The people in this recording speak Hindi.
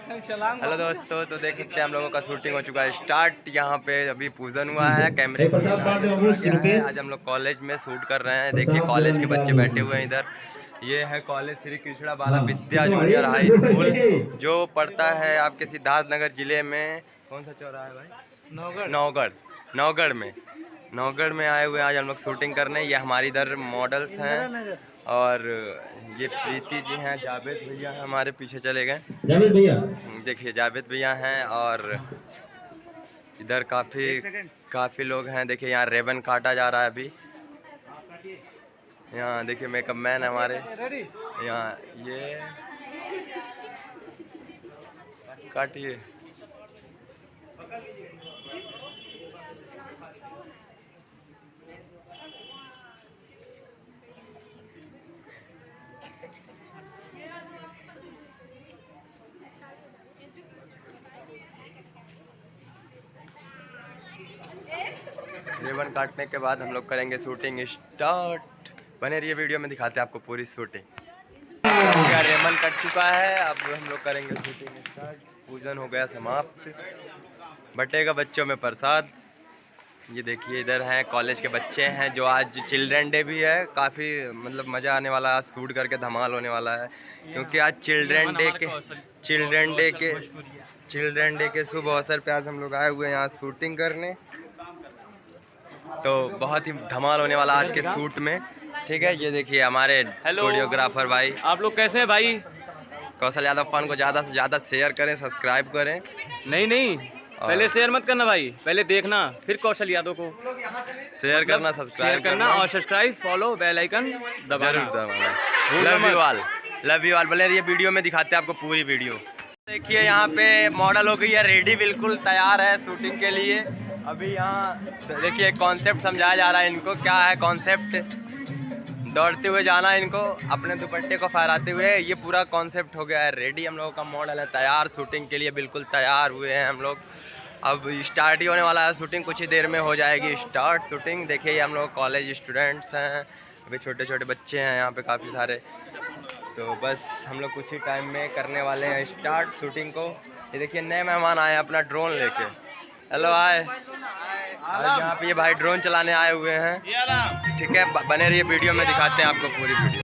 हेलो दोस्तों, तो देख सकते हैं हम लोगों का शूटिंग हो चुका है स्टार्ट। यहाँ पे अभी पूजन हुआ है, कैमरे की है। आज हम लोग कॉलेज में शूट कर रहे हैं। देखिए कॉलेज के बच्चे बैठे हुए हैं इधर। ये है कॉलेज श्री कृष्णा बाला विद्या जूनियर हाई स्कूल, जो पड़ता है आपके सिद्धार्थ नगर जिले में। कौन सा चौराहा है भाई? नौगढ़। नौगढ़ में आए हुए हैं आज हम लोग शूटिंग करने। ये हमारी इधर मॉडल्स हैं और ये प्रीति जी हैं, जावेद भैया हैं, हमारे पीछे चले गए। जावेद भैया देखिए जावेद भैया हैं और इधर काफ़ी लोग हैं। देखिए यहाँ रेबन काटा जा रहा है अभी। यहाँ देखिए मेकअप मैन है हमारे। यहाँ ये काटिए। रिबन काटने के बाद हम लोग करेंगे शूटिंग स्टार्ट। बने रहिए वीडियो में, दिखाते हैं आपको पूरी शूटिंग। रेबन कट चुका है, अब हम लोग करेंगे शूटिंग स्टार्ट। पूजन हो गया समाप्त, बटेगा बच्चों में प्रसाद। ये देखिए इधर हैं कॉलेज के बच्चे हैं, जो आज चिल्ड्रन डे भी है। काफ़ी मतलब मज़ा आने वाला है, आज शूट करके धमाल होने वाला है। क्योंकि आज चिल्ड्रन डे के शुभ अवसर पे आज हम लोग आए हुए हैं यहाँ शूटिंग करने। तो बहुत ही धमाल होने वाला आज के शूट में, ठीक है। ये देखिए हमारे कोरियोग्राफर भाई। आप लोग कैसे हैं भाई? कौशल यादव फन को ज़्यादा से ज़्यादा शेयर करें, सब्सक्राइब करें। नहीं पहले शेयर मत करना भाई, पहले देखना, फिर कौशल यादव को शेयर करना, सब्सक्राइब करना और सब्सक्राइब, फॉलो, बेल आइकन जरूर दबाना। Love you all. भले ये वीडियो में दिखाते हैं आपको पूरी वीडियो। देखिए यहाँ पे मॉडल हो गई है रेडी, बिल्कुल तैयार है शूटिंग के लिए। अभी यहाँ देखिए कॉन्सेप्ट समझाया जा रहा है इनको, क्या है कॉन्सेप्ट। दौड़ते हुए जाना है इनको, अपने दुपट्टे को फहराते हुए। ये पूरा कॉन्सेप्ट हो गया है रेडी। हम लोगों का मॉडल है तैयार शूटिंग के लिए, बिल्कुल तैयार हुए हैं हम लोग। अब स्टार्ट ही होने वाला है शूटिंग, कुछ ही देर में हो जाएगी स्टार्ट शूटिंग। देखिए ये हम लोग कॉलेज स्टूडेंट्स हैं, अभी छोटे छोटे बच्चे हैं यहाँ पे काफ़ी सारे। तो बस हम लोग कुछ ही टाइम में करने वाले हैं स्टार्ट शूटिंग को। ये देखिए नए मेहमान आए हैं अपना ड्रोन लेके। Hello hi. आज यहाँ पे ये भाई ड्रोन चलाने आए हुए हैं, ठीक है। बने रहिए वीडियो में, दिखाते हैं आपको पूरी वीडियो।